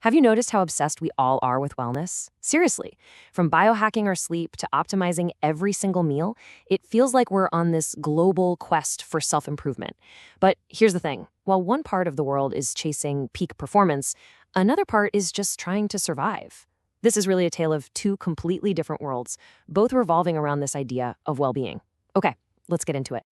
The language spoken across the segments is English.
Have you noticed how obsessed we all are with wellness? Seriously, from biohacking our sleep to optimizing every single meal, it feels like we're on this global quest for self-improvement. But here's the thing. While one part of the world is chasing peak performance, another part is just trying to survive. This is really a tale of two completely different worlds, both revolving around this idea of well-being. Okay, let's get into it.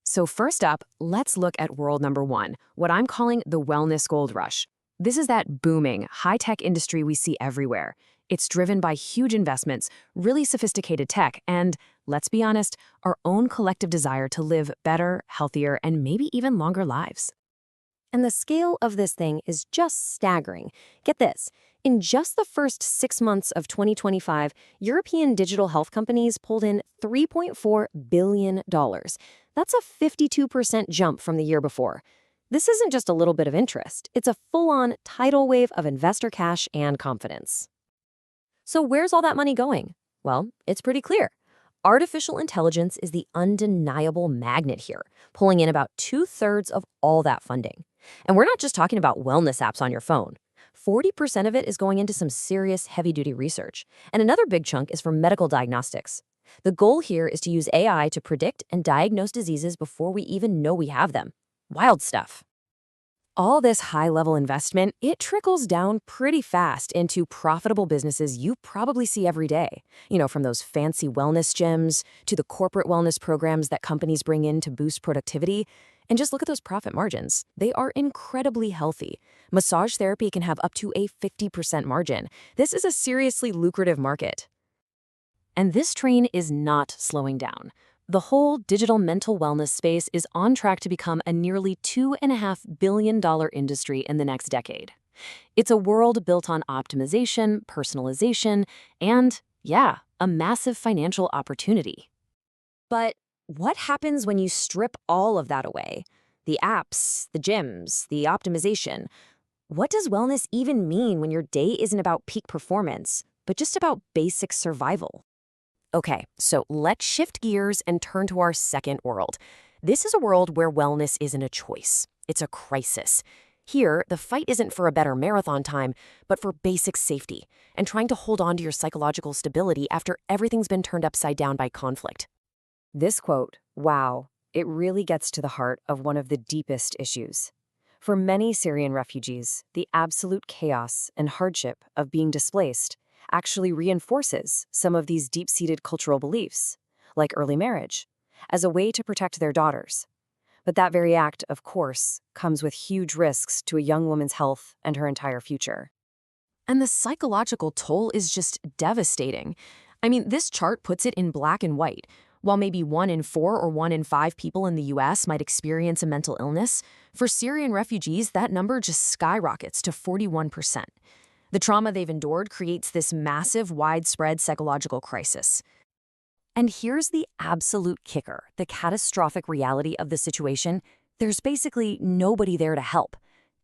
So first up, let's look at world number one, what I'm calling the wellness gold rush. This is that booming, high-tech industry we see everywhere. It's driven by huge investments, really sophisticated tech, and, let's be honest, our own collective desire to live better, healthier, and maybe even longer lives. And the scale of this thing is just staggering. Get this. In just the first 6 months of 2025, European digital health companies pulled in $3.4 billion. That's a 52% jump from the year before. This isn't just a little bit of interest. It's a full-on tidal wave of investor cash and confidence. So where's all that money going? Well, it's pretty clear. Artificial intelligence is the undeniable magnet here, pulling in about 2/3 of all that funding. And we're not just talking about wellness apps on your phone. 40% of it is going into some serious heavy-duty research, and another big chunk is for medical diagnostics. The goal here is to use AI to predict and diagnose diseases before we even know we have them. Wild stuff. All this high-level investment, it trickles down pretty fast into profitable businesses you probably see every day. From those fancy wellness gyms to the corporate wellness programs that companies bring in to boost productivity. And just look at those profit margins. They are incredibly healthy. Massage therapy can have up to a 50% margin. This is a seriously lucrative market. And this train is not slowing down. The whole digital mental wellness space is on track to become a nearly $2.5 billion industry in the next decade. It's a world built on optimization, personalization, and, yeah, a massive financial opportunity. But what happens when you strip all of that away? The apps, the gyms, the optimization. What does wellness even mean when your day isn't about peak performance, but just about basic survival? Okay, so let's shift gears and turn to our second world. This is a world where wellness isn't a choice. It's a crisis. Here, the fight isn't for a better marathon time, but for basic safety and trying to hold on to your psychological stability after everything's been turned upside down by conflict. This quote, wow, it really gets to the heart of one of the deepest issues. For many Syrian refugees, the absolute chaos and hardship of being displaced actually reinforces some of these deep-seated cultural beliefs, like early marriage, as a way to protect their daughters. But that very act, of course, comes with huge risks to a young woman's health and her entire future. And the psychological toll is just devastating. I mean, this chart puts it in black and white. While maybe 1 in 4 or 1 in 5 people in the US might experience a mental illness, for Syrian refugees, that number just skyrockets to 41%. The trauma they've endured creates this massive, widespread psychological crisis. And here's the absolute kicker, the catastrophic reality of the situation. There's basically nobody there to help.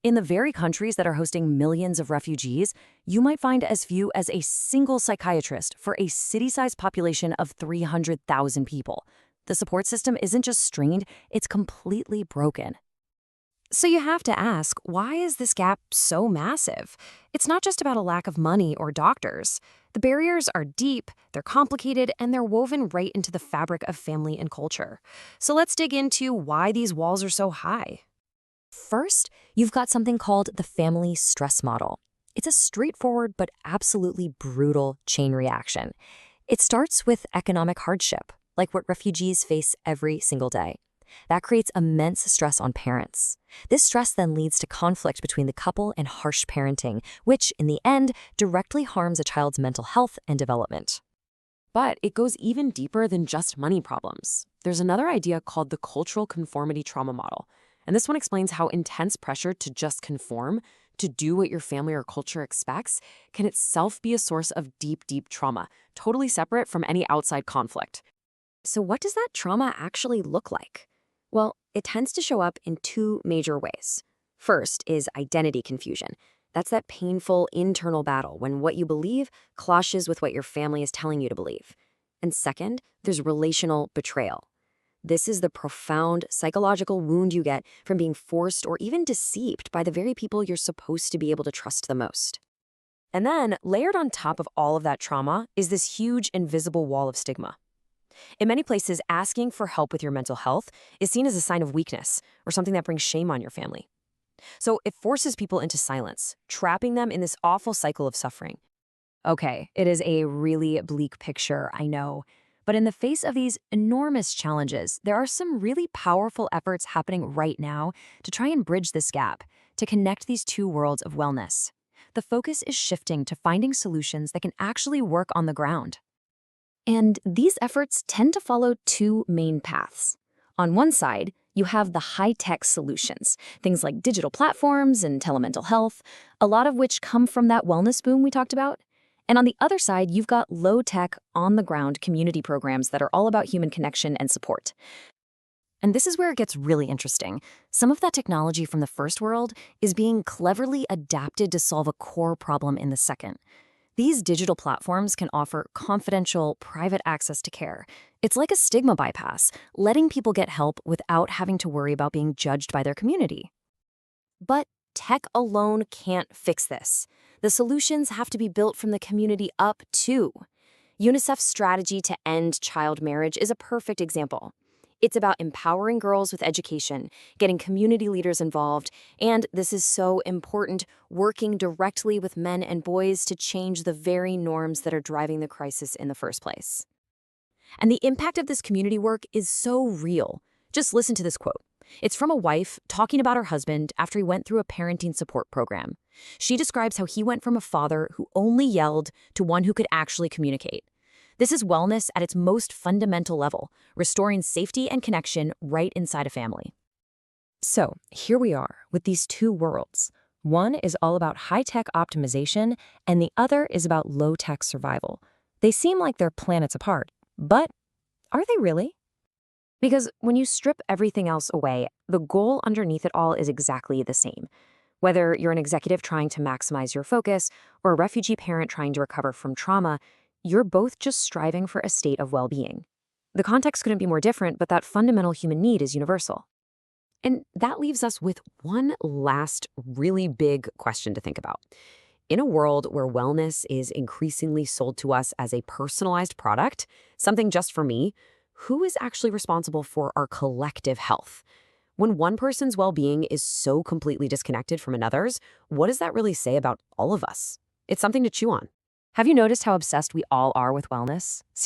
In the very countries that are hosting millions of refugees, you might find as few as a single psychiatrist for a city-sized population of 300,000 people. The support system isn't just strained, it's completely broken. So you have to ask, why is this gap so massive? It's not just about a lack of money or doctors. The barriers are deep, they're complicated, and they're woven right into the fabric of family and culture. So let's dig into why these walls are so high. First, you've got something called the family stress model. It's a straightforward but absolutely brutal chain reaction. It starts with economic hardship, like what refugees face every single day. That creates immense stress on parents. This stress then leads to conflict between the couple and harsh parenting, which, in the end, directly harms a child's mental health and development. But it goes even deeper than just money problems. There's another idea called the cultural conformity trauma model. And this one explains how intense pressure to just conform, to do what your family or culture expects, can itself be a source of deep, deep trauma, totally separate from any outside conflict. So what does that trauma actually look like? Well, it tends to show up in two major ways. First is identity confusion. That's that painful internal battle when what you believe clashes with what your family is telling you to believe. And second, there's relational betrayal. This is the profound psychological wound you get from being forced or even deceived by the very people you're supposed to be able to trust the most. And then, layered on top of all of that trauma, is this huge invisible wall of stigma. In many places, asking for help with your mental health is seen as a sign of weakness or something that brings shame on your family. So it forces people into silence, trapping them in this awful cycle of suffering. Okay, it is a really bleak picture, I know. But in the face of these enormous challenges, there are some really powerful efforts happening right now to try and bridge this gap, to connect these two worlds of wellness. The focus is shifting to finding solutions that can actually work on the ground. And these efforts tend to follow two main paths. On one side, you have the high-tech solutions, things like digital platforms and telemental health, a lot of which come from that wellness boom we talked about. And on the other side, you've got low-tech, on-the-ground community programs that are all about human connection and support. And this is where it gets really interesting. Some of that technology from the first world is being cleverly adapted to solve a core problem in the second. These digital platforms can offer confidential, private access to care. It's like a stigma bypass, letting people get help without having to worry about being judged by their community. But tech alone can't fix this. The solutions have to be built from the community up, too. UNICEF's strategy to end child marriage is a perfect example. It's about empowering girls with education, getting community leaders involved, and, this is so important, working directly with men and boys to change the very norms that are driving the crisis in the first place. And the impact of this community work is so real. Just listen to this quote. It's from a wife talking about her husband after he went through a parenting support program. She describes how he went from a father who only yelled to one who could actually communicate. This is wellness at its most fundamental level, restoring safety and connection right inside a family. So, here we are with these two worlds. One is all about high-tech optimization, and the other is about low-tech survival. They seem like they're planets apart, but are they really? Because when you strip everything else away, the goal underneath it all is exactly the same. Whether you're an executive trying to maximize your focus or a refugee parent trying to recover from trauma, you're both just striving for a state of well-being. The context couldn't be more different, but that fundamental human need is universal. And that leaves us with one last really big question to think about. In a world where wellness is increasingly sold to us as a personalized product, something just for me, who is actually responsible for our collective health? When one person's well-being is so completely disconnected from another's, what does that really say about all of us? It's something to chew on. Have you noticed how obsessed we all are with wellness? Seriously.